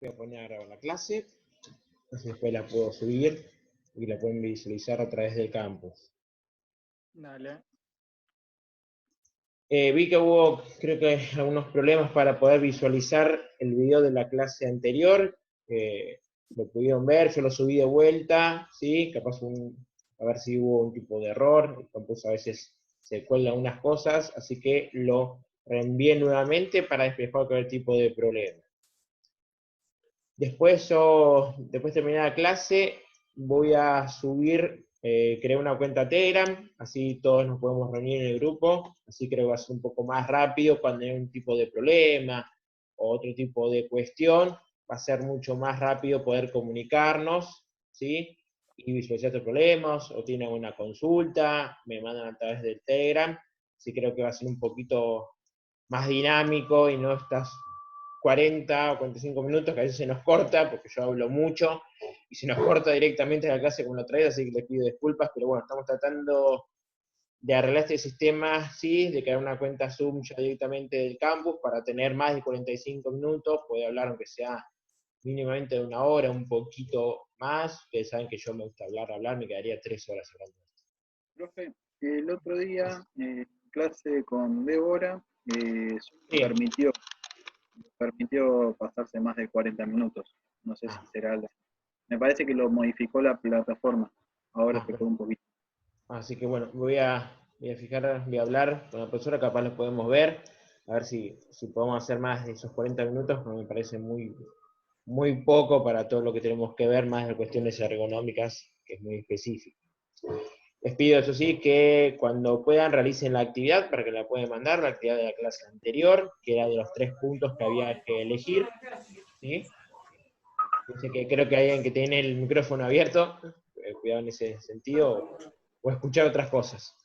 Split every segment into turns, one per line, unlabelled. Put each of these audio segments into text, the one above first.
Voy a poner ahora la clase, así después la puedo subir y la pueden visualizar a través del campus.
Dale.
Vi que hubo, creo que algunos problemas para poder visualizar el video de la clase anterior. Lo pudieron ver, yo lo subí de vuelta, ¿sí? Capaz a ver si hubo un tipo de error. El campus a veces se cuelgan unas cosas, así que lo reenvié nuevamente para despejar cualquier tipo de problema. Después después de terminar la clase, voy a subir, crear una cuenta Telegram, así todos nos podemos reunir en el grupo, así creo que va a ser un poco más rápido cuando hay un tipo de problema o otro tipo de cuestión, va a ser mucho más rápido poder comunicarnos, ¿sí? Y visualizar tus problemas, o tienen alguna consulta, me mandan a través del Telegram, así creo que va a ser un poquito más dinámico y no estás 40 o 45 minutos, que a veces se nos corta, porque yo hablo mucho, y se nos corta directamente la clase como la trae, así que les pido disculpas, pero bueno, estamos tratando de arreglar este sistema, sí, de crear una cuenta Zoom ya directamente del campus, para tener más de 45 minutos, poder hablar aunque sea mínimamente de una hora, un poquito más. Ustedes saben que yo me gusta hablar, me quedaría 3 horas hablando.
Profe, el otro día, clase con Débora,
Sí.
permitió pasarse más de 40 minutos. No sé
Ah,
si será Me parece que lo modificó la plataforma. Ahora se
pero
fue un poquito.
así que bueno, voy a fijar, voy a hablar con la profesora, capaz lo podemos ver, a ver si podemos hacer más de esos 40 minutos, porque me parece muy poco para todo lo que tenemos que ver, más de cuestiones ergonómicas, que es muy específico. Les pido, eso sí, que cuando puedan realicen la actividad, para que la puedan mandar, la actividad de la clase anterior, que era de los 3 puntos que había que elegir, ¿sí? Dice que creo que hay alguien que tiene el micrófono abierto, cuidado en ese sentido, o escuchar otras cosas.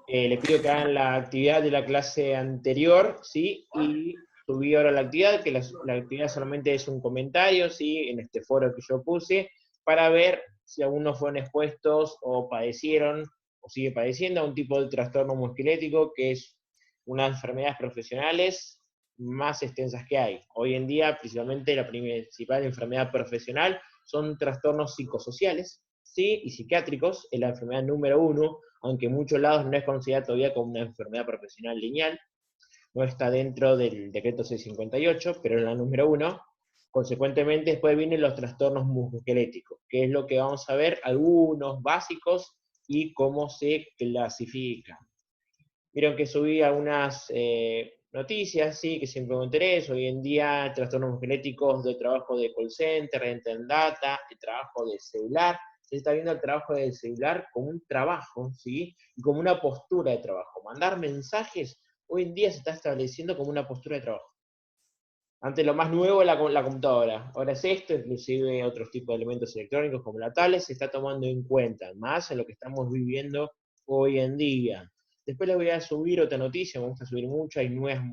Le pido que hagan la actividad de la clase anterior, ¿sí? Y subí ahora la actividad, que la actividad solamente es un comentario, ¿sí? En este foro que yo puse, para ver si algunos fueron expuestos o padecieron o sigue padeciendo a un tipo de trastorno musculoesquelético, que es una de las enfermedades profesionales más extensas que hay. Hoy en día, principalmente la principal enfermedad profesional son trastornos psicosociales, ¿sí? Y psiquiátricos, es la enfermedad número 1, aunque en muchos lados no es considerada todavía como una enfermedad profesional lineal, no está dentro del decreto 658, pero es la número 1. Consecuentemente, después vienen los trastornos musculoesqueléticos, que es lo que vamos a ver, algunos básicos y cómo se clasifican. Vieron que subí algunas noticias, sí, que siempre me interesa. Hoy en día, trastornos musculoesqueléticos de trabajo de call center, en data, de trabajo de celular. Se está viendo el trabajo del celular como un trabajo, ¿sí? Y como una postura de trabajo. Mandar mensajes hoy en día se está estableciendo como una postura de trabajo. Antes lo más nuevo era la computadora. Ahora es esto, inclusive otros tipos de elementos electrónicos como la tablet, se está tomando en cuenta, más en lo que estamos viviendo hoy en día. Después les voy a subir otra noticia, me gusta subir mucho, hay nuevas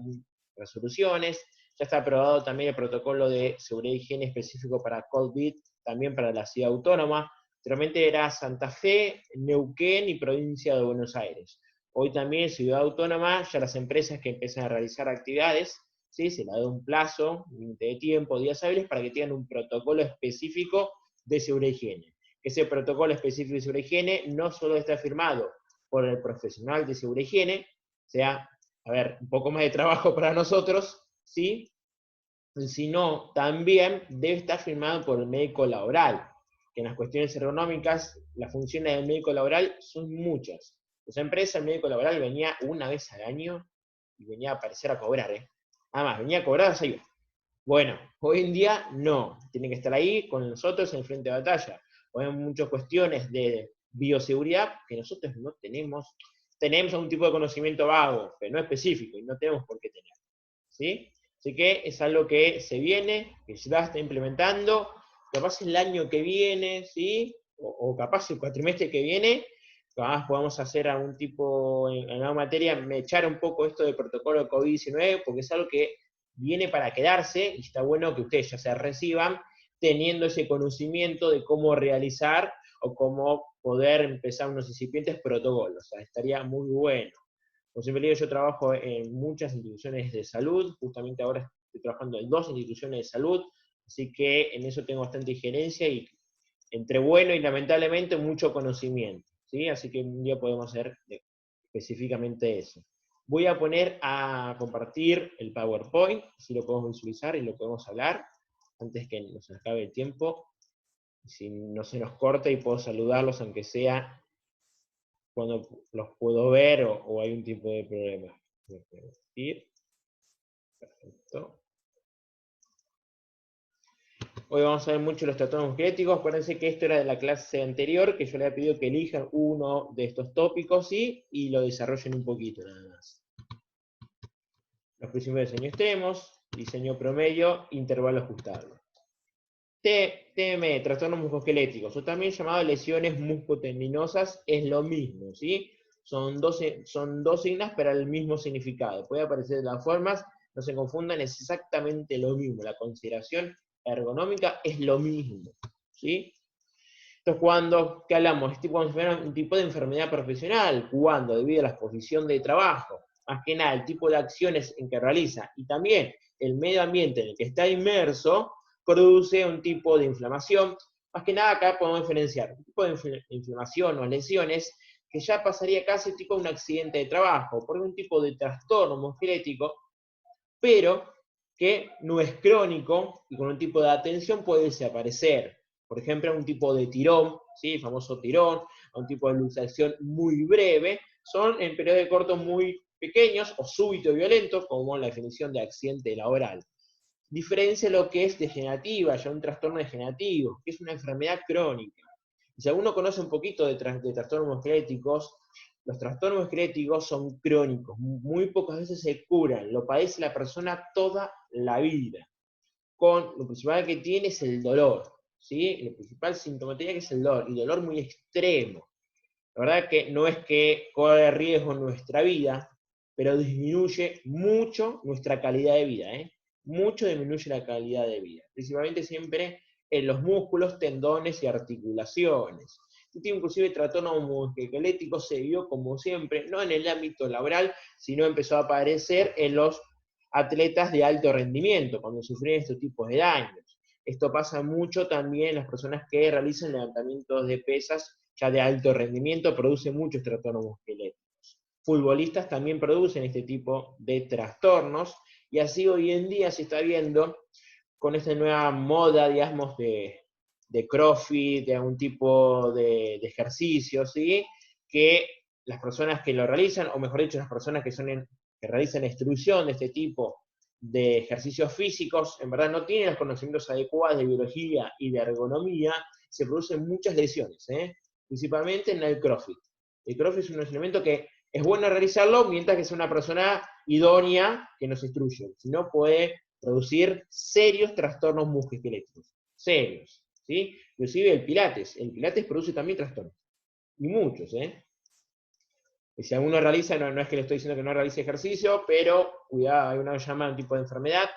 resoluciones. Ya está aprobado también el protocolo de seguridad y higiene específico para COVID, también para la ciudad autónoma. Anteriormente era Santa Fe, Neuquén y provincia de Buenos Aires. Hoy también ciudad autónoma, ya las empresas que empiezan a realizar actividades, ¿sí? Se le da un plazo, un límite de tiempo, días hábiles, para que tengan un protocolo específico de seguridad y higiene. Ese protocolo específico de seguridad y higiene no solo está firmado por el profesional de seguridad y higiene, o sea, a ver, un poco más de trabajo para nosotros, ¿sí? Sino también debe estar firmado por el médico laboral, que en las cuestiones ergonómicas las funciones del médico laboral son muchas. Esa empresa, el médico laboral venía una vez al año y venía a aparecer a cobrar, ¿eh? Nada más, venía a cobrar, se iba. Bueno, hoy en día no, tiene que estar ahí con nosotros en el frente de batalla. Hoy hay muchas cuestiones de bioseguridad que nosotros no tenemos. Tenemos algún tipo de conocimiento vago, pero no específico, y no tenemos por qué tener. ¿Sí? Así que es algo que se viene, que ya está implementando, capaz el año que viene, ¿sí? O capaz el cuatrimestre que viene, capaz podamos hacer algún tipo, en alguna materia, me echar un poco esto del protocolo de COVID-19, porque es algo que viene para quedarse, y está bueno que ustedes ya se reciban teniendo ese conocimiento de cómo realizar o cómo poder empezar unos incipientes protocolos. O sea, estaría muy bueno. Como siempre digo, yo trabajo en muchas instituciones de salud, justamente ahora estoy trabajando en 2 instituciones de salud, Así que en eso tengo bastante injerencia y entre bueno y lamentablemente mucho conocimiento, ¿sí? Así que un día podemos hacer específicamente eso. Voy a poner a compartir el PowerPoint, así lo podemos visualizar y lo podemos hablar, antes que nos acabe el tiempo, si no se nos corta y puedo saludarlos aunque sea cuando los puedo ver o hay un tipo de problema. Perfecto. Hoy vamos a ver mucho los trastornos musculoesqueléticos. Acuérdense que esto era de la clase anterior, que yo le había pedido que elijan uno de estos tópicos, ¿sí? Y lo desarrollen un poquito nada más. Los principios de diseño extremos, diseño promedio, intervalo ajustable. TM, trastornos musculoesqueléticos, o también llamado lesiones musculotendinosas, es lo mismo, ¿sí? Son dos siglas para el mismo significado. Puede aparecer de las formas, no se confundan, es exactamente lo mismo. La consideración ergonómica es lo mismo, ¿sí? Entonces, ¿qué hablamos? Es un tipo de enfermedad profesional, cuando debido a la exposición de trabajo, más que nada el tipo de acciones en que realiza y también el medio ambiente en el que está inmerso, produce un tipo de inflamación. Más que nada acá podemos diferenciar un tipo de inflamación o lesiones que ya pasaría casi tipo un accidente de trabajo, por un tipo de trastorno musculoesquelético, pero que no es crónico y con un tipo de atención puede desaparecer. Por ejemplo, un tipo de tirón, ¿sí? El famoso tirón, un tipo de luxación muy breve, son en periodos de corto muy pequeños o súbito y violentos, como la definición de accidente laboral. Diferencia lo que es degenerativa, ya un trastorno degenerativo, que es una enfermedad crónica. Y si alguno conoce un poquito de trastornos musculoesqueléticos, los trastornos musculoesqueléticos son crónicos, muy pocas veces se curan, lo padece la persona toda la vida. Lo principal que tiene es el dolor, ¿sí? La principal sintomatología que es el dolor, y dolor muy extremo. La verdad que no es que corre riesgo nuestra vida, pero disminuye mucho nuestra calidad de vida, ¿eh? Mucho disminuye la calidad de vida, principalmente siempre en los músculos, tendones y articulaciones. Este tipo inclusive trastorno musculoesquelético se vio como siempre, no en el ámbito laboral, sino empezó a aparecer en los atletas de alto rendimiento, cuando sufren estos tipos de daños. Esto pasa mucho también en las personas que realizan levantamientos de pesas ya de alto rendimiento, produce muchos trastornos musculoesqueléticos. Futbolistas también producen este tipo de trastornos, y así hoy en día se está viendo con esta nueva moda, digamos, de CrossFit, de algún tipo de ejercicio, ¿sí? Que las personas que lo realizan, o mejor dicho, las personas que realizan instrucción de este tipo de ejercicios físicos, en verdad no tienen los conocimientos adecuados de biología y de ergonomía, se producen muchas lesiones, principalmente en el CrossFit. El CrossFit es un elemento que es bueno realizarlo mientras que sea una persona idónea que nos instruye, si no puede producir serios trastornos musculoesqueléticos, serios, ¿sí? Inclusive el Pilates produce también trastornos, y muchos, Y si alguno realiza, no es que le estoy diciendo que no realice ejercicio, pero cuidado, hay una llamada, un tipo de enfermedad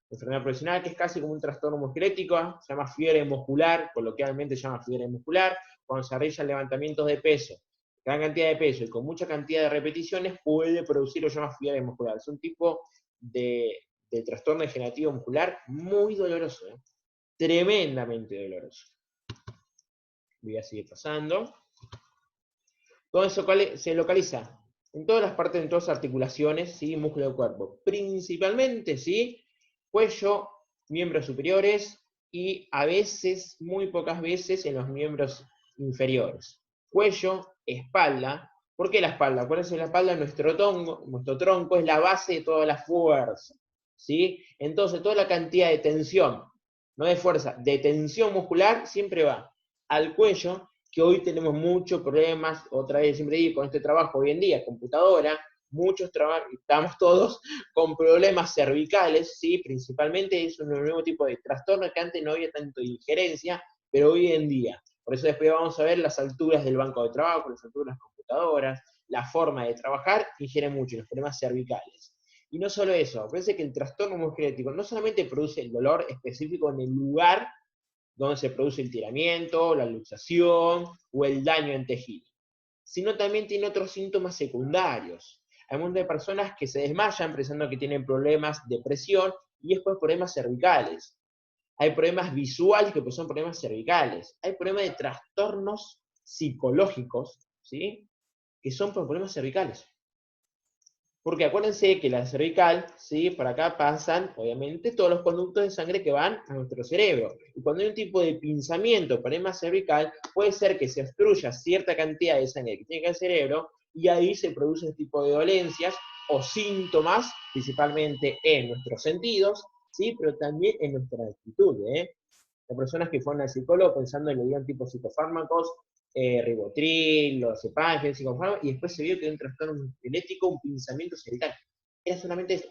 profesional que es casi como un trastorno musculoesquelético, se llama fiebre muscular, coloquialmente se llama fiebre muscular, cuando se realizan levantamientos de peso, gran cantidad de peso y con mucha cantidad de repeticiones puede producir lo que se llama fiebre muscular. Es un tipo de trastorno degenerativo muscular muy doloroso, tremendamente doloroso. Voy a seguir pasando. Todo eso se localiza en todas las partes, en todas las articulaciones, ¿sí? Músculo del cuerpo. Principalmente, ¿sí? Cuello, miembros superiores y a veces, muy pocas veces, en los miembros inferiores. Cuello, espalda. ¿Por qué la espalda? Acuérdense, la espalda, nuestro tronco es la base de toda la fuerza, ¿sí? Entonces, toda la cantidad de tensión, no de fuerza, de tensión muscular, siempre va al cuello, que hoy tenemos muchos problemas, otra vez siempre digo, con este trabajo hoy en día, computadora, estamos todos con problemas cervicales, ¿sí? Principalmente es un nuevo tipo de trastorno que antes no había tanto injerencia, pero hoy en día. Por eso después vamos a ver las alturas del banco de trabajo, las alturas de las computadoras, la forma de trabajar, ingiere mucho, los problemas cervicales. Y no solo eso, parece que el trastorno musculoesquelético no solamente produce el dolor específico en el lugar donde se produce el tiramiento, la luxación o el daño en tejido, sino también tiene otros síntomas secundarios. Hay un montón de personas que se desmayan pensando que tienen problemas de presión y después problemas cervicales. Hay problemas visuales que pues, son problemas cervicales. Hay problemas de trastornos psicológicos, ¿sí? Que son por problemas cervicales. Porque acuérdense que la cervical, ¿sí? Por acá pasan, obviamente, todos los conductos de sangre que van a nuestro cerebro. Y cuando hay un tipo de pinzamiento, problema cervical, puede ser que se obstruya cierta cantidad de sangre que tiene que el cerebro, y ahí se produce un tipo de dolencias o síntomas, principalmente en nuestros sentidos, ¿sí? Pero también en nuestra actitud, ¿eh? Las personas que fueron al psicólogo pensando en le dieron tipo psicofármacos, ribotril, los cepágenes, psicofármacos, y después se vio que era un trastorno epilético, un pinzamiento cerebral. Era solamente eso.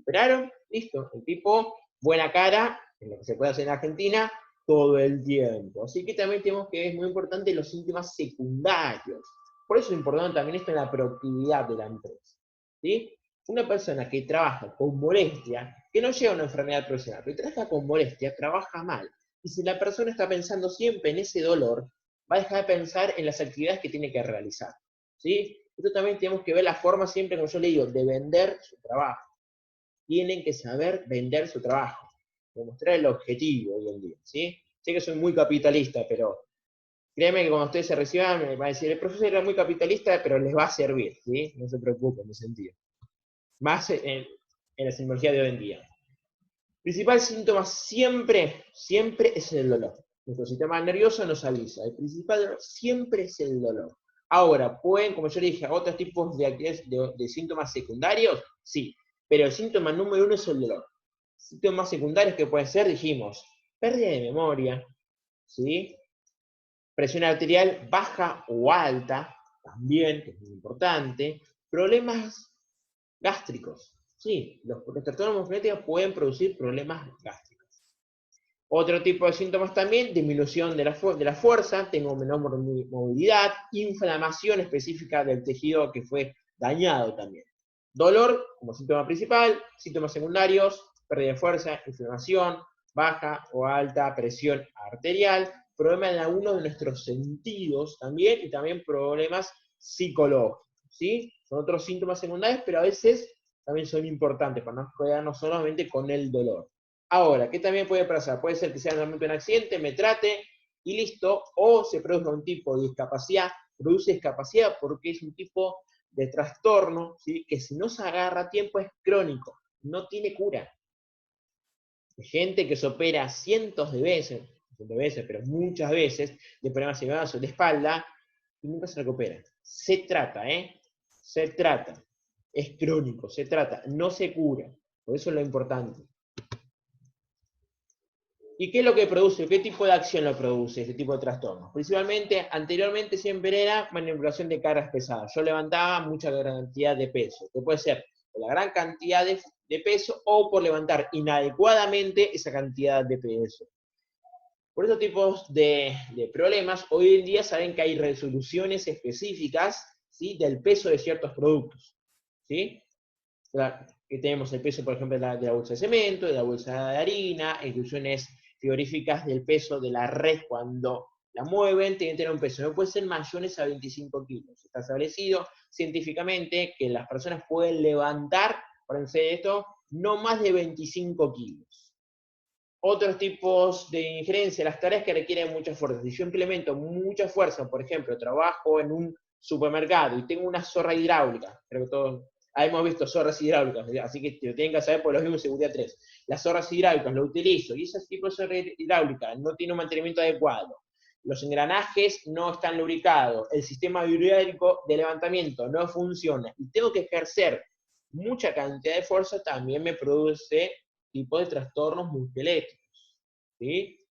Operaron, listo. El tipo, buena cara, en lo que se puede hacer en Argentina, todo el tiempo. Así que también tenemos que es muy importante los síntomas secundarios. Por eso es importante también esto en la productividad de la empresa. ¿Sí? Una persona que trabaja con molestia, que no lleva una enfermedad profesional, pero trabaja con molestia, trabaja mal. Y si la persona está pensando siempre en ese dolor, va a dejar de pensar en las actividades que tiene que realizar. ¿Sí? Esto también tenemos que ver la forma siempre, como yo le digo, de vender su trabajo. Tienen que saber vender su trabajo, demostrar el objetivo hoy en día, ¿sí? Sé que soy muy capitalista, pero créeme que cuando ustedes se reciban me va a decir, el profesor era muy capitalista, pero les va a servir, ¿sí? No se preocupen en ese sentido. Más en la simbología de hoy en día. Principal síntoma siempre es el dolor. Nuestro sistema nervioso nos avisa. El principal dolor siempre es el dolor. Ahora, pueden, como yo le dije, otros tipos de síntomas secundarios, sí. Pero el síntoma número uno es el dolor. Síntomas secundarios que pueden ser, dijimos, pérdida de memoria, ¿sí? Presión arterial baja o alta, también, que es muy importante. Problemas gástricos, sí, los trastornos musculoesqueléticos pueden producir problemas gástricos. Otro tipo de síntomas también, disminución de la fuerza, tengo menor movilidad, inflamación específica del tejido que fue dañado también. Dolor como síntoma principal, síntomas secundarios, pérdida de fuerza, inflamación, baja o alta presión arterial, problemas en algunos de nuestros sentidos también, y también problemas psicológicos, ¿sí? Son otros síntomas secundarios, pero a veces también son importantes para no quedarnos solamente con el dolor. Ahora, ¿qué también puede pasar? Puede ser que sea realmente un accidente, me trate y listo, o se produzca un tipo de discapacidad, produce discapacidad porque es un tipo de trastorno, ¿sí? Que si no se agarra a tiempo es crónico, no tiene cura. Hay gente que se opera cientos de veces, pero muchas veces, de problemas de espalda, y nunca se recupera. Se trata, ¿eh? Se trata. Es crónico, se trata, no se cura. Por eso es lo importante. ¿Y qué es lo que produce? ¿Qué tipo de acción lo produce este tipo de trastornos? Principalmente, anteriormente siempre era manipulación de cargas pesadas. Yo levantaba mucha cantidad de peso, que puede ser por la gran cantidad de peso o por levantar inadecuadamente esa cantidad de peso. Por estos tipos de problemas, hoy en día saben que hay resoluciones específicas, ¿sí? Del peso de ciertos productos, ¿sí? Que tenemos el peso, por ejemplo, de la bolsa de cemento, de la bolsa de harina, inclusiones frigoríficas del peso de la red cuando la mueven, tienen que tener un peso, no puede ser mayores a 25 kilos. Está establecido científicamente que las personas pueden levantar, acuérdense esto, no más de 25 kilos. Otros tipos de injerencia, las tareas que requieren mucha fuerza. Si yo implemento mucha fuerza, por ejemplo, trabajo en un supermercado y tengo una zorra hidráulica, creo que todos hemos visto zorras hidráulicas, así que lo tienen que saber por los mismos en seguridad 3. Las zorras hidráulicas lo utilizo y ese tipo de zorra hidráulica no tiene un mantenimiento adecuado. Los engranajes no están lubricados, el sistema hidráulico de levantamiento no funciona y tengo que ejercer mucha cantidad de fuerza, también me produce tipo de trastornos musculoesqueléticos. ¿Sí?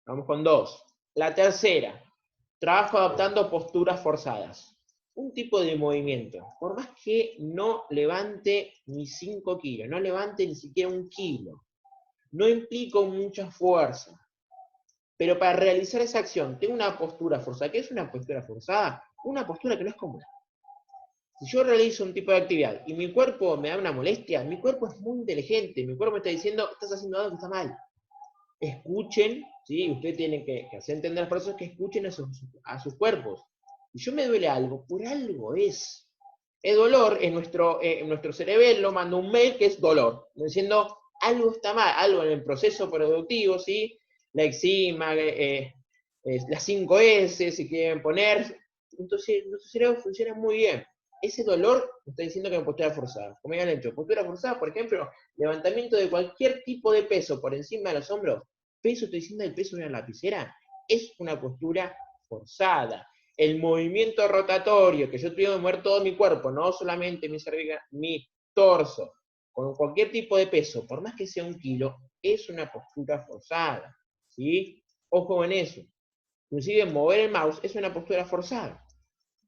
Vamos con 2. La tercera, trabajo adaptando posturas forzadas. Un tipo de movimiento, por más que no levante ni 5 kilos, no levante ni siquiera 1 kilo, no implico mucha fuerza, pero para realizar esa acción tengo una postura forzada. ¿Qué es una postura forzada? Una postura que no es cómoda. Si yo realizo un tipo de actividad y mi cuerpo me da una molestia, mi cuerpo es muy inteligente, mi cuerpo me está diciendo, estás haciendo algo que está mal. Escuchen, ¿sí? Ustedes tienen que hacer entender a las personas que escuchen a sus cuerpos. Si yo me duele algo, por algo es. El dolor en nuestro cerebelo manda un mail que es dolor, diciendo, algo está mal, algo en el proceso productivo, ¿sí? La enzima, las 5S, si quieren poner, entonces nuestro cerebro funciona muy bien. Ese dolor me está diciendo que es postura forzada. Como ya han hecho, postura forzada, por ejemplo, levantamiento de cualquier tipo de peso por encima de los hombros, peso, estoy diciendo el peso de una lapicera, es una postura forzada. El movimiento rotatorio, que yo tengo que mover todo mi cuerpo, no solamente mi cervical, mi torso, con cualquier tipo de peso, por más que sea 1 kilo, es una postura forzada, ¿sí? Ojo en eso. Inclusive mover el mouse es una postura forzada.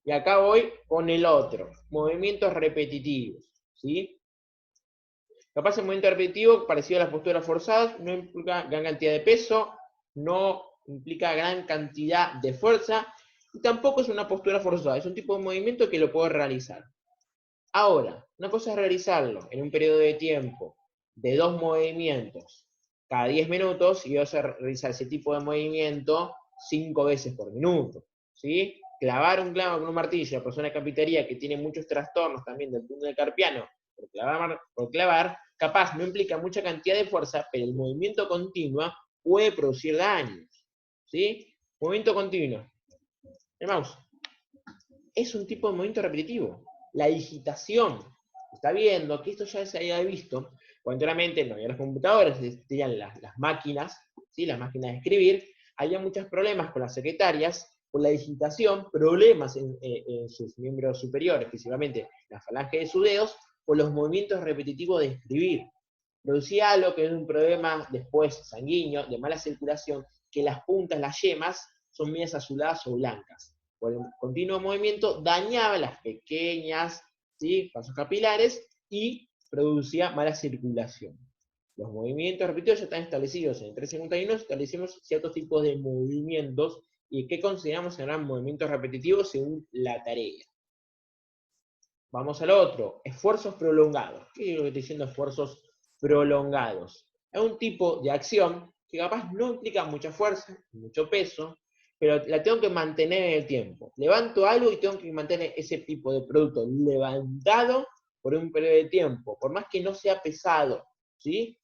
Y acá voy con el otro, movimientos repetitivos, ¿sí? Capaz el movimiento repetitivo, parecido a las posturas forzadas, no implica gran cantidad de peso, no implica gran cantidad de fuerza, y tampoco es una postura forzada, es un tipo de movimiento que lo puedo realizar. Ahora, una cosa es realizarlo en un periodo de tiempo de 2 movimientos cada 10 minutos, y vas a realizar ese tipo de movimiento 5 veces por minuto, ¿sí? Clavar un clavo con un martillo, la persona de carpintería que tiene muchos trastornos también del túnel carpiano por clavar, capaz no implica mucha cantidad de fuerza, pero el movimiento continuo puede producir daños, ¿sí? Movimiento continuo. El mouse es un tipo de movimiento repetitivo. La digitación, está viendo que esto ya se había visto, cuando anteriormente no había las computadoras, tenían las máquinas, ¿sí? Las máquinas de escribir, había muchos problemas con las secretarias, con la digitación, problemas en sus miembros superiores, principalmente la falange de sus dedos, por los movimientos repetitivos de escribir. Producía algo que es un problema después sanguíneo, de mala circulación, que las puntas, las yemas, son medias azuladas o blancas. Por el continuo movimiento dañaba las pequeñas, ¿sí?, vasos capilares y producía mala circulación. Los movimientos repetidos ya están establecidos en el 351, establecimos ciertos tipos de movimientos y que consideramos serán movimientos repetitivos según la tarea. Vamos al otro, esfuerzos prolongados. ¿Qué es lo que estoy diciendo esfuerzos prolongados? Es un tipo de acción que capaz no implica mucha fuerza, mucho peso, pero la tengo que mantener en el tiempo. Levanto algo y tengo que mantener ese tipo de producto levantado por un periodo de tiempo, por más que no sea pesado, ¿sí?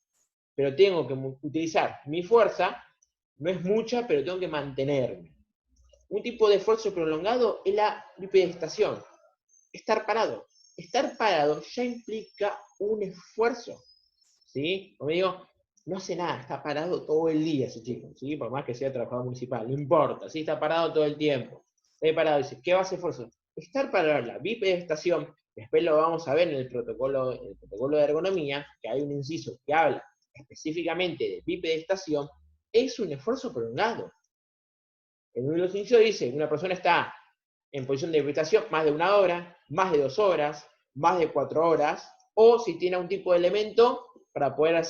Pero tengo que utilizar mi fuerza, no es mucha, pero tengo que mantenerme. Un tipo de esfuerzo prolongado es la bipedestación. Estar parado. Estar parado ya implica un esfuerzo, ¿sí? Como digo, no hace nada, está parado todo el día ese chico, ¿sí? Por más que sea trabajador municipal, no importa, ¿sí? Está parado todo el tiempo. Está parado, dice, ¿qué va a hacer esfuerzo? Estar parado, la bipedestación, después lo vamos a ver en el protocolo de ergonomía, que hay un inciso que habla específicamente de bipedestación, es un esfuerzo prolongado. En uno de los incisos dice, una persona está en posición de bipedestación más de 1 hora, más de 2 horas, más de 4 horas, o si tiene un tipo de elemento para poder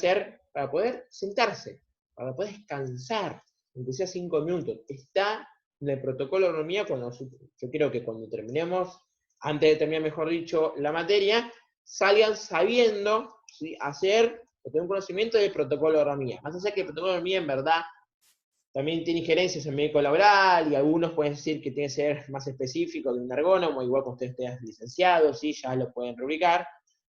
sentarse, para poder descansar, aunque sea 5 minutos. Está en el protocolo de ergonomía, yo creo que cuando terminemos, antes de terminar, mejor dicho, la materia, salgan sabiendo, ¿sí?, hacer o tener un conocimiento del protocolo de ergonomía. Más allá que el protocolo de ergonomía en verdad también tiene injerencias en médico laboral, y algunos pueden decir que tiene que ser más específico de un ergónomo, igual que ustedes estén licenciados, ¿sí?, ya lo pueden rubricar,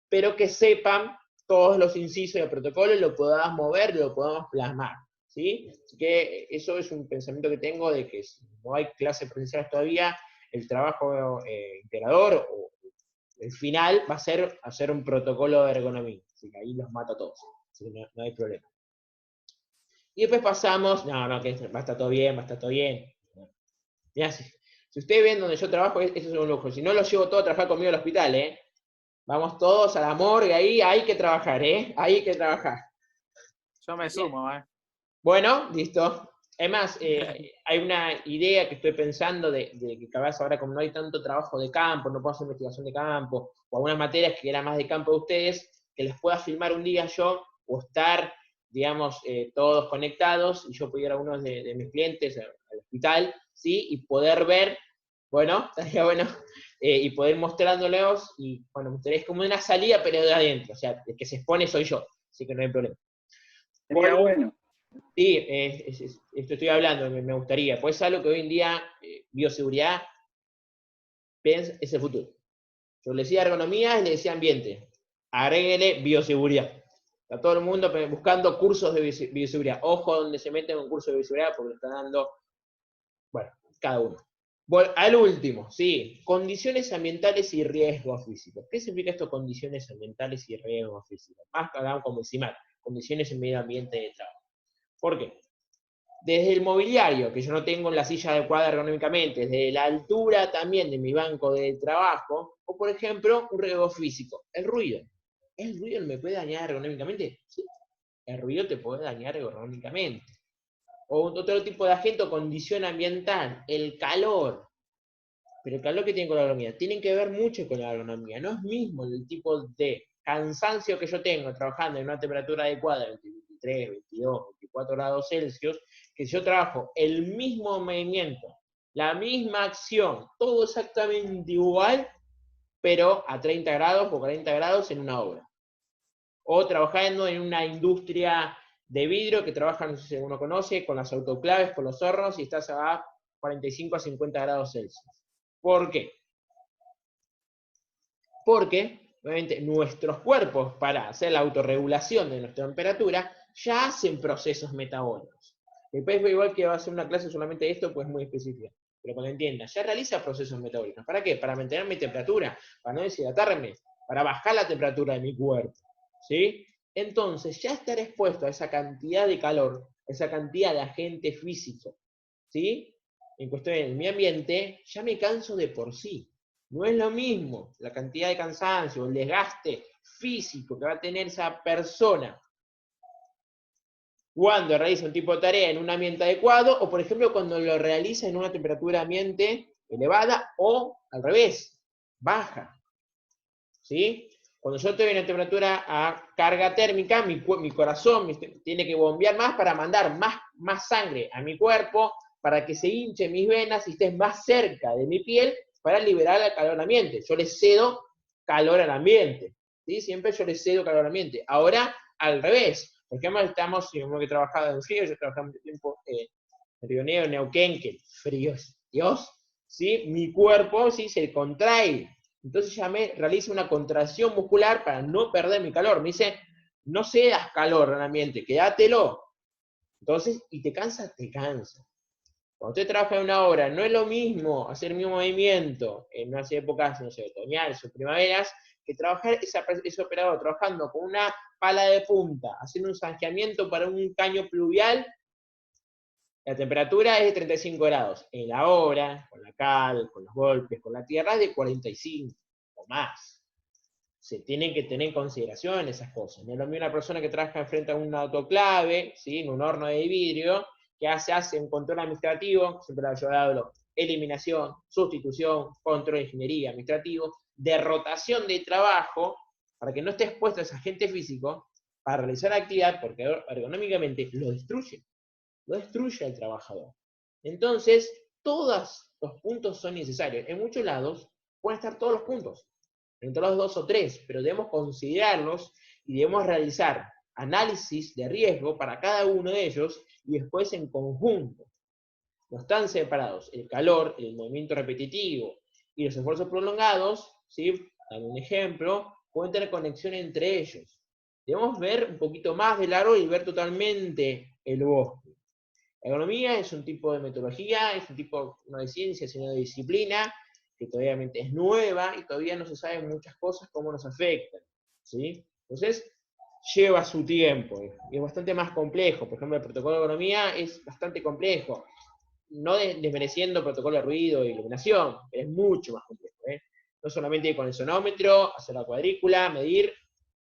pero que sepan todos los incisos del protocolo y lo podamos mover, lo podamos plasmar, ¿sí? Así que eso es un pensamiento que tengo de que si no hay clases presenciales todavía, el trabajo integrador o el final va a ser hacer un protocolo de ergonomía, así que ahí los mato a todos, así que no hay problema. Y después pasamos, no, que va a estar todo bien, va a estar todo bien. Mirá, si ustedes ven donde yo trabajo, eso es un lujo. Si no, los llevo todos a trabajar conmigo al hospital, ¿eh? Vamos todos a la morgue, ahí hay que trabajar, ¿eh? Ahí hay que trabajar.
Yo me sumo,
Bueno, listo. Además, hay una idea que estoy pensando de que capaz ahora, como no hay tanto trabajo de campo, no puedo hacer investigación de campo, o algunas materias que eran más de campo de ustedes, que les pueda filmar un día yo, o estar, digamos, todos conectados, y yo pudiera a uno de mis clientes al hospital, ¿sí? Y poder ver, bueno, estaría bueno, y poder mostrándolos, y bueno, me gustaría, es como una salida, pero de adentro, o sea, el que se expone soy yo, así que no hay problema.
Sería bueno.
Sí, esto estoy hablando, me gustaría, pues es algo que hoy en día, bioseguridad, es el futuro. Yo le decía ergonomía y le decía ambiente, agréguele bioseguridad. Está todo el mundo buscando cursos de bioseguridad. Ojo donde se meten un curso de bioseguridad porque lo está dando, bueno, cada uno. Al último, sí, condiciones ambientales y riesgos físicos. ¿Qué significa esto, condiciones ambientales y riesgos físicos? Más que hagamos como encima, condiciones en medio ambiente de trabajo. ¿Por qué? Desde el mobiliario, que yo no tengo la silla adecuada ergonómicamente, desde la altura también de mi banco de trabajo, o por ejemplo, un riesgo físico, el ruido. ¿El ruido me puede dañar ergonómicamente? Sí, el ruido te puede dañar ergonómicamente. O otro tipo de agente o condición ambiental, el calor. Pero el calor que tiene con la ergonomía, tienen que ver mucho con la ergonomía. No es mismo el tipo de cansancio que yo tengo trabajando en una temperatura adecuada, 23, 22, 24 grados Celsius, que si yo trabajo el mismo movimiento, la misma acción, todo exactamente igual, pero a 30 grados o 40 grados en una obra. O trabajando en una industria de vidrio que trabaja, no sé si uno conoce, con las autoclaves, con los hornos, y estás a 45 a 50 grados Celsius. ¿Por qué? Porque, obviamente, nuestros cuerpos, para hacer la autorregulación de nuestra temperatura, ya hacen procesos metabólicos. Después, igual que va a hacer una clase solamente de esto, pues muy específica. Pero para que entiendan, ya realiza procesos metabólicos. ¿Para qué? Para mantener mi temperatura, para no deshidratarme, para bajar la temperatura de mi cuerpo. ¿Sí? Entonces, ya estar expuesto a esa cantidad de calor, a esa cantidad de agente físico, ¿sí? En cuestión del medio ambiente, ya me canso de por sí. No es lo mismo la cantidad de cansancio, el desgaste físico que va a tener esa persona cuando realiza un tipo de tarea en un ambiente adecuado, o por ejemplo cuando lo realiza en una temperatura ambiente elevada, o al revés, baja. ¿Sí? Cuando yo estoy en una temperatura a carga térmica, mi corazón tiene que bombear más para mandar más sangre a mi cuerpo, para que se hinchen mis venas y estés más cerca de mi piel para liberar el calor al ambiente. Yo le cedo calor al ambiente. ¿Sí? Siempre yo le cedo calor al ambiente. Ahora, al revés. Por ejemplo, estamos, si uno que trabajaba en frío, yo trabajaba mucho tiempo en Río Negro, Neuquén, que frío es Dios, ¿sí? Mi cuerpo, ¿sí? Se contrae. Entonces ya me realiza una contracción muscular para no perder mi calor. Me dice, no cedas calor al ambiente, quédatelo. Entonces, y te cansa, te cansa. Cuando usted trabaja en una obra, no es lo mismo hacer mi movimiento en unas épocas, no sé, otoñales o primaveras, que trabajar ese operador trabajando con una pala de punta, haciendo un zanjeamiento para un caño pluvial. La temperatura es de 35 grados. En la obra, con la cal, con los golpes, con la tierra, es de 45 o más. Se tienen que tener en consideración esas cosas. No es lo mismo una persona que trabaja enfrente a un autoclave, ¿sí? En un horno de vidrio, que hace un control administrativo, siempre yo hablo, eliminación, sustitución, control de ingeniería administrativo, de rotación de trabajo, para que no esté expuesto a ese agente físico, para realizar la actividad, porque ergonómicamente lo destruye al trabajador. Entonces, todos los puntos son necesarios. En muchos lados pueden estar todos los puntos, entre los 2 o 3, pero debemos considerarlos y debemos realizar análisis de riesgo para cada uno de ellos y después en conjunto. No están separados el calor, el movimiento repetitivo y los esfuerzos prolongados, ¿sí? Dando un ejemplo, pueden tener conexión entre ellos. Debemos ver un poquito más de largo y ver totalmente el bosque. La economía es un tipo de metodología, es un tipo no de ciencia, sino de disciplina, que todavía es nueva y todavía no se saben muchas cosas cómo nos afectan, ¿sí? Entonces, lleva su tiempo y es bastante más complejo. Por ejemplo, el protocolo de economía es bastante complejo, no desmereciendo el protocolo de ruido e iluminación, es mucho más complejo, ¿eh? No solamente con el sonómetro, hacer la cuadrícula, medir,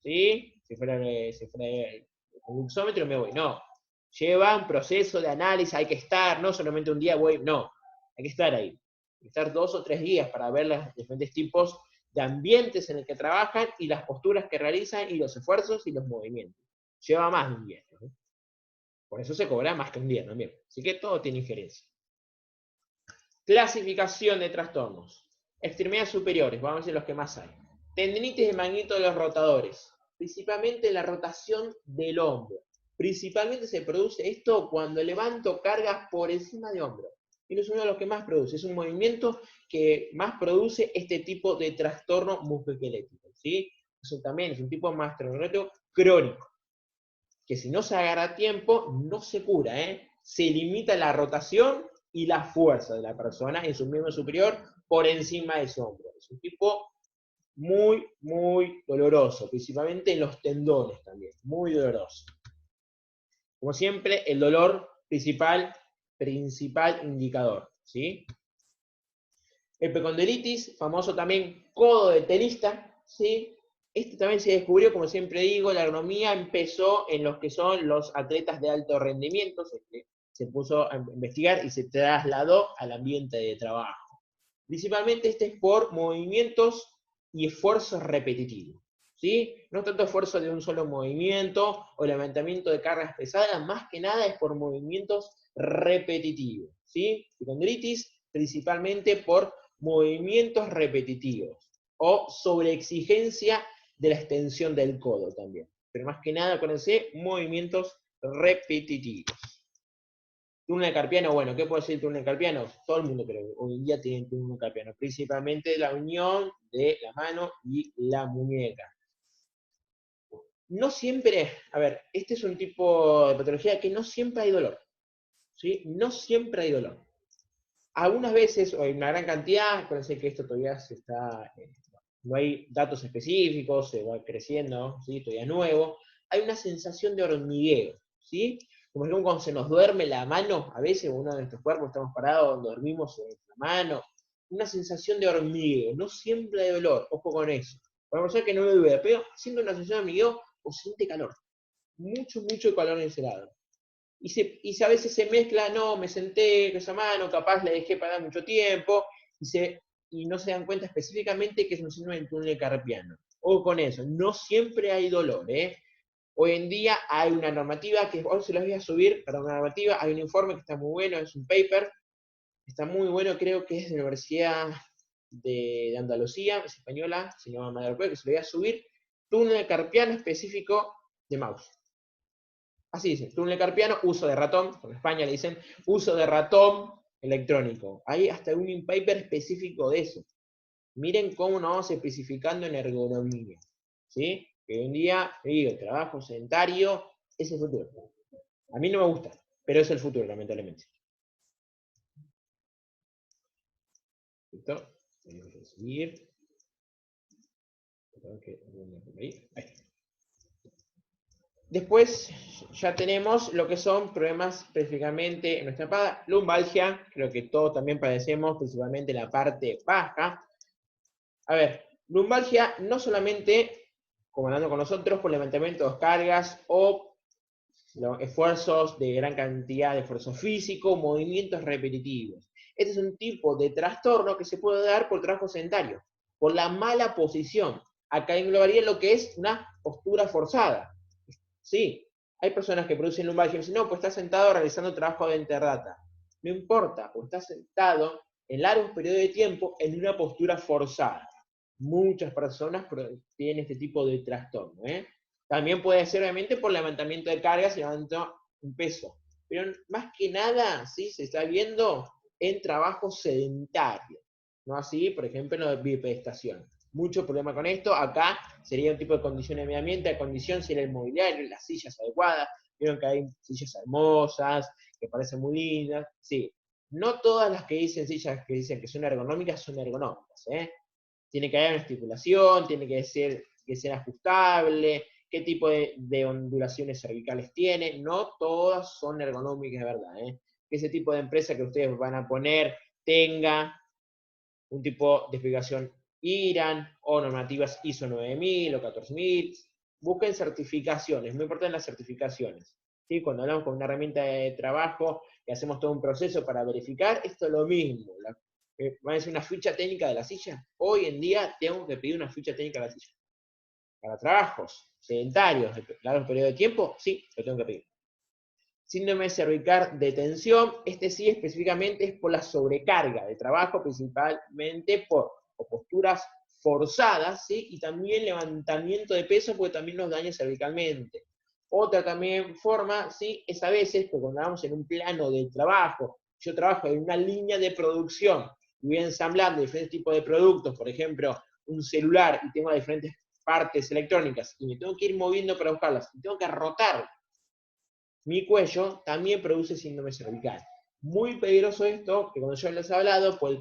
¿sí? Si fuera el luxómetro me voy, no. Lleva un proceso de análisis, hay que estar, no solamente un día voy, no, hay que estar ahí. Hay que estar 2 o 3 días para ver los diferentes tipos de ambientes en el que trabajan y las posturas que realizan y los esfuerzos y los movimientos. Lleva más de un día, ¿no? Por eso se cobra más que un día también. Así que todo tiene injerencia. Clasificación de trastornos. Extremidades superiores, vamos a decir los que más hay. Tendinitis de manguito de los rotadores. Principalmente la rotación del hombro. Principalmente se produce esto cuando levanto cargas por encima de hombro. Y no es uno de los que más produce. Es un movimiento que más produce este tipo de trastorno musculoesquelético, ¿sí? Eso también es un tipo más trastorno crónico. que si no se agarra a tiempo, no se cura, ¿eh? Se limita la rotación y la fuerza de la persona en su miembro superior por encima de su hombro. Es un tipo muy, muy doloroso, principalmente en los tendones también, muy doloroso. Como siempre, el dolor principal indicador, ¿sí? Epicondilitis, famoso también codo de tenista, ¿sí? Este también se descubrió, como siempre digo, la ergonomía empezó en los que son los atletas de alto rendimiento, se puso a investigar y se trasladó al ambiente de trabajo. Principalmente este es por movimientos y esfuerzos repetitivos, ¿sí? No tanto esfuerzo de un solo movimiento o levantamiento de cargas pesadas, más que nada es por movimientos repetitivos, ¿sí? Epicondilitis principalmente por movimientos repetitivos o sobreexigencia de la extensión del codo también. Pero más que nada, acuérdense, movimientos repetitivos. Túnel carpiano, bueno, ¿qué puedo decir túnel carpiano? Todo el mundo creo que hoy en día tiene túnel carpiano, principalmente la unión de la mano y la muñeca. No siempre, a ver, este es un tipo de patología que no siempre hay dolor, ¿sí? No siempre hay dolor. Algunas veces, o en una gran cantidad, acuérdense que esto todavía se está, no hay datos específicos, se va creciendo, ¿sí? Todavía nuevo, hay una sensación de hormigueo, ¿sí? Como cuando se nos duerme la mano, a veces uno de nuestros cuerpos estamos parados, dormimos en la mano, una sensación de hormigueo, no siempre hay dolor, ojo con eso. Para una persona que no me duele, pero siente una sensación de hormigueo o siente calor, mucho calor en ese lado. Y a veces se mezcla, no, me senté con esa mano, capaz le dejé parar mucho tiempo, y no se dan cuenta específicamente que es un síndrome del túnel carpiano. Ojo con eso, no siempre hay dolor, ¿eh? Hoy en día hay una normativa que hoy se los voy a subir para una normativa, hay un informe que está muy bueno, es un paper, está muy bueno, creo que es de la Universidad de Andalucía, es española, si no me acuerdo, que se lo voy a subir, túnel carpiano específico de mouse. Así dice, túnel carpiano, uso de ratón, en España le dicen uso de ratón electrónico. Hay hasta un paper específico de eso. Miren cómo nos vamos especificando en ergonomía. ¿Sí? Que hoy en día, digo, el trabajo sedentario es el futuro. A mí no me gusta, pero es el futuro, lamentablemente. ¿Listo? Vamos a seguir. Ahí. Después ya tenemos lo que son problemas específicamente en nuestra espalda, lumbalgia, creo que todos también padecemos, principalmente la parte baja. A ver, lumbalgia no solamente, como hablando con nosotros, por levantamiento de cargas o los esfuerzos de gran cantidad de esfuerzo físico, movimientos repetitivos. Este es un tipo de trastorno que se puede dar por trabajo sedentario, por la mala posición. Acá englobaría lo que es una postura forzada. Sí, hay personas que producen lumbalgia y dicen, no, pues está sentado realizando trabajo de interdata. No importa, pues está sentado en largos periodos de tiempo en una postura forzada. Muchas personas tienen este tipo de trastorno. También puede ser, obviamente, por levantamiento de cargas y levantando un peso. Pero más que nada, ¿sí? Se está viendo en trabajo sedentario. No así, por ejemplo, en la bipedestación. Mucho problema con esto. Acá sería un tipo de condición de medio ambiente, la condición sería el mobiliario, las sillas adecuadas. Vieron que hay sillas hermosas, que parecen muy lindas. Sí, no todas las que dicen sillas que dicen que son ergonómicas son ergonómicas. Tiene que haber una estipulación, tiene que ser ajustable, qué tipo de ondulaciones cervicales tiene. No todas son ergonómicas de verdad. Que ese tipo de empresa que ustedes van a poner tenga un tipo de explicación IRAN o normativas ISO 9000 o 14000. Busquen certificaciones, muy importante las certificaciones. ¿Sí? Cuando hablamos con una herramienta de trabajo y hacemos todo un proceso para verificar, esto es lo mismo. ¿Va a decir una ficha técnica de la silla? Hoy en día tengo que pedir una ficha técnica de la silla. Para trabajos sedentarios de largo periodo de tiempo, sí, lo tengo que pedir. Síndrome cervical de tensión, este sí específicamente es por la sobrecarga de trabajo, principalmente por posturas forzadas, ¿sí? Y también levantamiento de peso, porque también nos daña cervicalmente. Otra también forma, ¿sí? Es a veces, porque cuando vamos en un plano de trabajo, yo trabajo en una línea de producción, y voy ensamblando diferentes tipos de productos, por ejemplo, un celular, y tengo diferentes partes electrónicas, y me tengo que ir moviendo para buscarlas, y tengo que rotar mi cuello también produce síndrome cervical. Muy peligroso esto, que cuando yo les he hablado, pues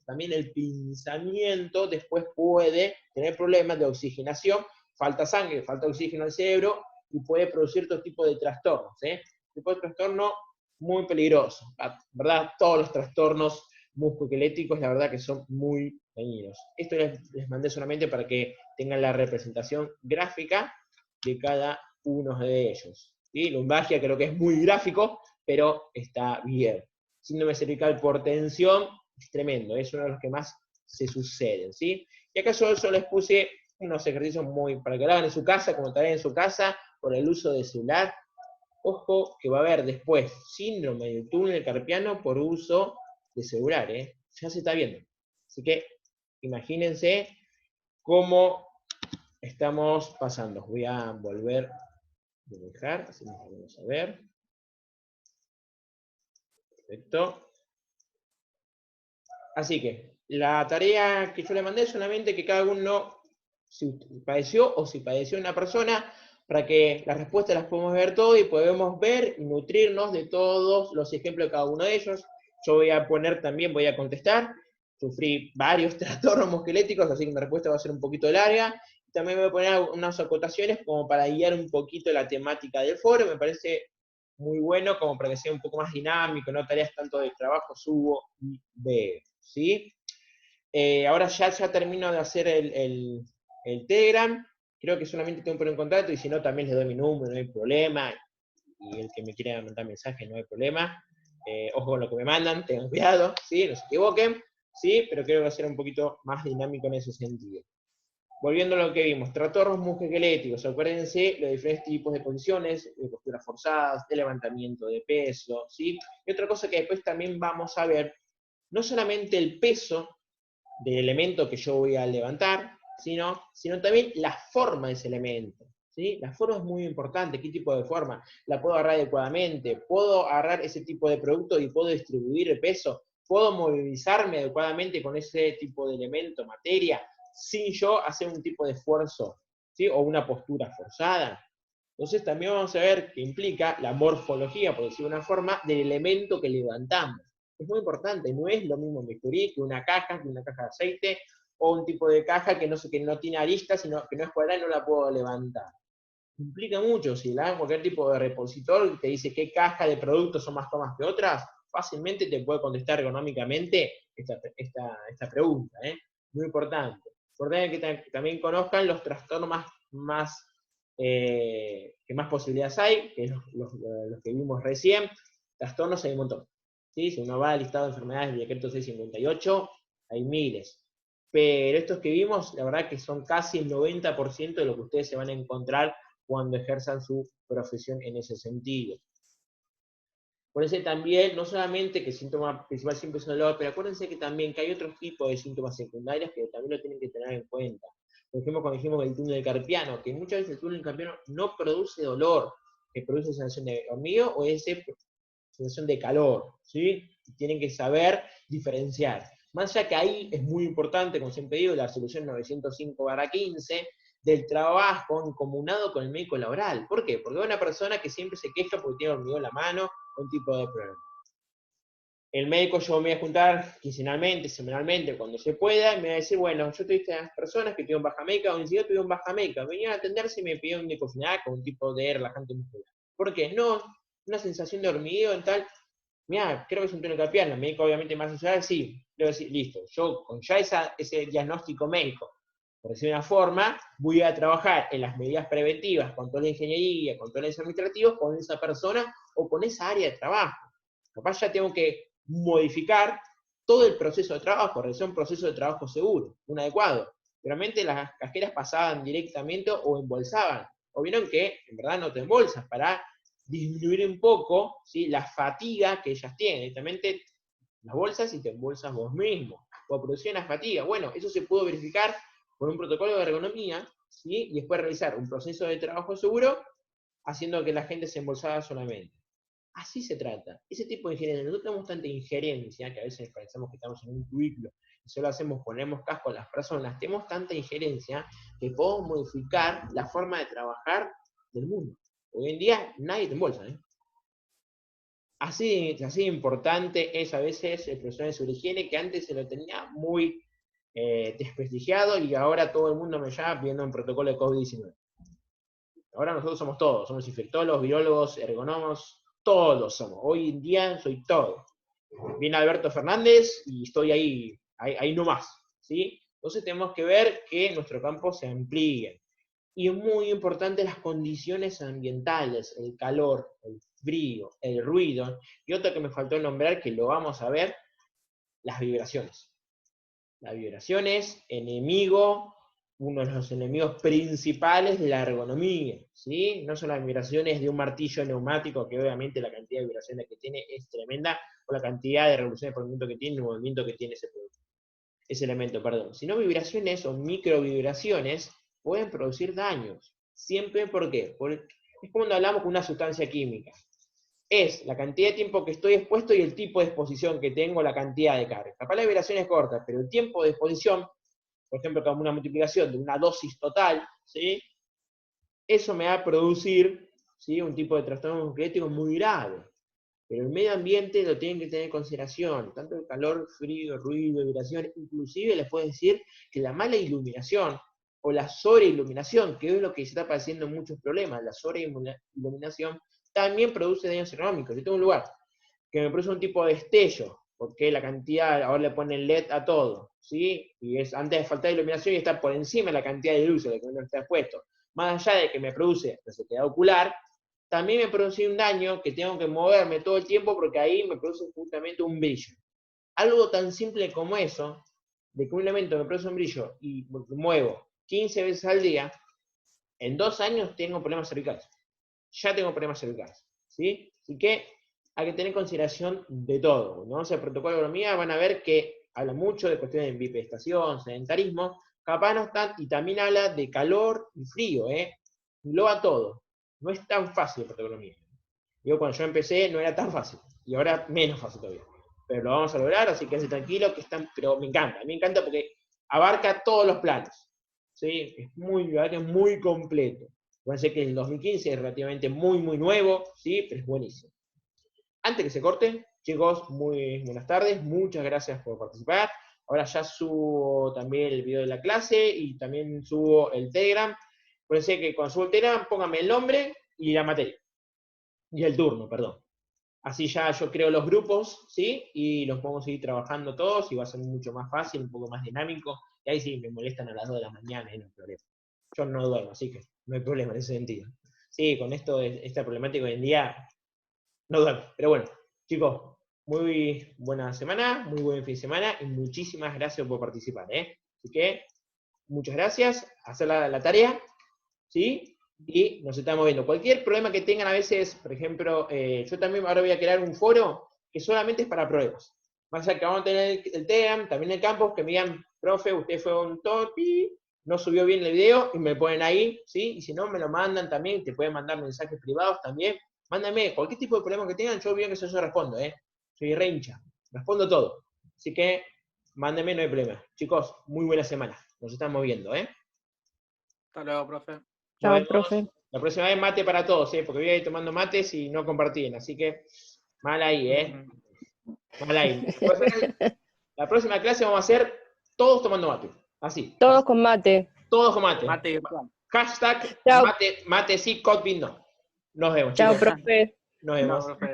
también el pinzamiento después puede tener problemas de oxigenación, falta sangre, falta oxígeno al cerebro, y puede producir todo tipo de trastornos. Tipo de trastorno muy peligroso, ¿verdad? Todos los trastornos musculoesqueléticos, la verdad que son muy dañinos. Esto les mandé solamente para que tengan la representación gráfica de cada uno de ellos. ¿Sí? Lumbalgia creo que es muy gráfico, pero está bien. Síndrome cervical por tensión es tremendo, es uno de los que más se suceden. ¿Sí? Y acá yo les puse unos ejercicios muy para que lo hagan en su casa, como tarea en su casa, por el uso del celular. Ojo que va a haber después síndrome del túnel carpiano por uso de celular, ya se está viendo. Así que imagínense cómo estamos pasando. Voy a volver a dejar, así nos vamos a ver. Perfecto. Así que la tarea que yo le mandé es solamente que cada uno, si padeció o si padeció una persona, para que las respuestas las podemos ver todo y podemos ver y nutrirnos de todos los ejemplos de cada uno de ellos. Yo voy a poner también, voy a contestar. Sufrí varios trastornos musculoesqueléticos, así que mi respuesta va a ser un poquito larga. También voy a poner unas acotaciones como para guiar un poquito la temática del foro. Me parece muy bueno como para que sea un poco más dinámico, no tareas tanto de trabajo, subo y veo. ¿Sí? Ahora ya termino de hacer el Telegram. Creo que solamente tengo que poner en contacto, y si no, también les doy mi número, no hay problema. Y el que me quiera mandar mensaje, no hay problema. Ojo con lo que me mandan, tengan cuidado, ¿sí? No se equivoquen, ¿sí? Pero creo que va a ser un poquito más dinámico en ese sentido. Volviendo a lo que vimos, trastornos musculoesqueléticos, acuérdense los diferentes tipos de posiciones, de posturas forzadas, de levantamiento de peso, ¿sí? Y otra cosa que después también vamos a ver, no solamente el peso del elemento que yo voy a levantar, sino también la forma de ese elemento. ¿Sí? La forma es muy importante, qué tipo de forma. La puedo agarrar adecuadamente, puedo agarrar ese tipo de producto y puedo distribuir el peso, puedo movilizarme adecuadamente con ese tipo de elemento, materia, sin yo hacer un tipo de esfuerzo, ¿sí? O una postura forzada. Entonces también vamos a ver qué implica la morfología, por decirlo de una forma, del elemento que levantamos. Es muy importante, no es lo mismo un bisturí que una caja de aceite, o un tipo de caja que no tiene aristas, sino que no es cuadrada y no la puedo levantar. Implica mucho, si le dan cualquier tipo de repositor que te dice qué caja de productos son más tomas que otras, fácilmente te puede contestar ergonómicamente esta pregunta. Muy importante. Importante que también conozcan los trastornos que más posibilidades hay, que es los que vimos recién. Trastornos hay un montón. ¿Sí? Si uno va al listado de enfermedades del decreto 658, hay miles. Pero estos que vimos, la verdad que son casi el 90% de lo que ustedes se van a encontrar cuando ejerzan su profesión en ese sentido. Acuérdense también, no solamente que el síntoma principal siempre es el dolor, pero acuérdense que también que hay otros tipos de síntomas secundarios que también lo tienen que tener en cuenta. Por ejemplo, cuando dijimos el túnel carpiano, que muchas veces el túnel carpiano no produce dolor, que produce sensación de hormigueo o ese sensación de calor, ¿sí? Tienen que saber diferenciar. Más allá que ahí es muy importante, como siempre digo, la resolución 905/15 del trabajo encomunado con el médico laboral. ¿Por qué? Porque es una persona que siempre se queja porque tiene hormigón en la mano o un tipo de problema. El médico yo me voy a juntar quincenalmente, semanalmente, cuando se pueda, y me va a decir, bueno, yo tuve estas personas que tuvieron baja médica, o ni siquiera tuvieron baja médica, venían a atenderse y me pidieron un diclofenac con un tipo de relajante muscular. ¿Por qué? No, una sensación de hormigueo en tal, mira, creo que es un túnel carpiano, el médico obviamente más allá, sí, le voy a decir, listo, yo con ya ese diagnóstico médico, por decir de una forma, voy a trabajar en las medidas preventivas, con toda la ingeniería, con todos los administrativos, con esa persona o con esa área de trabajo. Capaz ya tengo que modificar todo el proceso de trabajo, realizar un proceso de trabajo seguro, un adecuado. Realmente las cajeras pasaban directamente o embolsaban. O vieron que en verdad no te embolsas para disminuir un poco, ¿sí?, la fatiga que ellas tienen. Directamente las bolsas y te embolsas vos mismo. O producir una fatiga. Bueno, eso se pudo verificar con un protocolo de ergonomía, ¿sí?, y después realizar un proceso de trabajo seguro, haciendo que la gente se embolsara solamente. Así se trata. Ese tipo de injerencia. No tenemos tanta injerencia, que a veces pensamos que estamos en un cubículo y solo ponemos casco a las personas. Tenemos tanta injerencia que podemos modificar la forma de trabajar del mundo. Hoy en día nadie te embolsa, así de importante es a veces el profesional sobre higiene, que antes se lo tenía muy desprestigiado y ahora todo el mundo me llama pidiendo un protocolo de COVID-19. Ahora nosotros somos todos, somos infectólogos, virólogos, ergonomos, todos somos. Hoy en día soy todo. Viene Alberto Fernández y estoy ahí nomás, ¿sí? Entonces tenemos que ver que nuestro campo se amplíe. Y es muy importante las condiciones ambientales, el calor, el frío, el ruido, y otro que me faltó nombrar, que lo vamos a ver, las vibraciones. Las vibraciones, uno de los enemigos principales de la ergonomía, ¿sí? No son las vibraciones de un martillo neumático, que obviamente la cantidad de vibraciones que tiene es tremenda, o la cantidad de revoluciones por minuto que tiene, el movimiento que tiene ese elemento, sino vibraciones o microvibraciones pueden producir daños. Siempre, ¿por qué? Porque es como cuando hablamos con una sustancia química. Es la cantidad de tiempo que estoy expuesto y el tipo de exposición que tengo, la cantidad de carga. Capaz la vibración es corta, pero el tiempo de exposición, por ejemplo, como una multiplicación de una dosis total, ¿sí? Eso me va a producir, ¿sí?, un tipo de trastorno musculoesquelético muy grave. Pero el medio ambiente lo tienen que tener en consideración, tanto el calor, frío, ruido, vibración, inclusive les puedo decir que la mala iluminación o la sobreiluminación, que es lo que se está padeciendo muchos problemas, la sobreiluminación también produce daños ergonómicos. Yo tengo un lugar que me produce un tipo de destello, porque la cantidad, ahora le ponen LED a todo, ¿sí? Y es antes de faltar iluminación y está por encima de la cantidad de luz de la que uno está expuesto. Más allá de que me produce resequedad ocular, también me produce un daño que tengo que moverme todo el tiempo porque ahí me produce justamente un brillo. Algo tan simple como eso, de que un elemento me produce un brillo y lo muevo 15 veces al día, en 2 años tengo problemas cervicales. Ya tengo problemas cervicales, ¿sí? Así que hay que tener consideración de todo. Cuando vamos al protocolo de ergonomía van a ver que habla mucho de cuestiones de bipedestación, sedentarismo, capaz no están, y también habla de calor y frío, engloba todo. No es tan fácil el protocolo de ergonomía. Yo cuando yo empecé no era tan fácil, y ahora menos fácil todavía. Pero lo vamos a lograr, así que quédense tranquilo, que están, pero me encanta porque abarca todos los planos, ¿sí? Es muy completo. Acuérdense que el 2015 es relativamente muy nuevo, ¿sí? Pero es buenísimo. Antes que se corte, chicos, muy buenas tardes, muchas gracias por participar. Ahora ya subo también el video de la clase y también subo el Telegram. Acuérdense que cuando subo el Telegram, pónganme el nombre y la materia. Y el turno, perdón. Así ya yo creo los grupos, ¿sí? Y los podemos seguir trabajando todos y va a ser mucho más fácil, un poco más dinámico. Y ahí sí me molestan a las 2 de la mañana, no hay problema. Yo no duermo, así que no hay problema en ese sentido. Sí, con esta problemática hoy en día, no duermo. Pero bueno, chicos, muy buena semana, muy buen fin de semana y muchísimas gracias por participar, ¿eh? Así que, muchas gracias, hacer la tarea, ¿sí? Y nos estamos viendo. Cualquier problema que tengan a veces, por ejemplo, yo también ahora voy a crear un foro que solamente es para pruebas. Más allá que vamos a tener el TEAM, también el campus, que me digan, profe, usted fue un topi, no subió bien el video, y me ponen ahí, ¿sí? Y si no, me lo mandan también, te pueden mandar mensajes privados también. Mándame cualquier tipo de problema que tengan, yo bien que eso yo respondo, ¿eh? Soy re hincha, respondo todo. Así que, mándenme, no hay problema. Chicos, muy buena semana. Nos estamos viendo, ¿eh?
Hasta luego, profe.
Nos
Chao,
vemos.
profe.
La próxima vez mate para todos, porque voy a ir tomando mates y no compartir. Así que, mal ahí, Mal ahí. La próxima clase vamos a hacer todos tomando mate. Así.
Todos con mate.
Todos con mate.
Mate virtual.
Hashtag
Chao.
mate sí, COVID no. Nos vemos,
Chao,
chicos.
profe.
Nos vemos.
No, profe.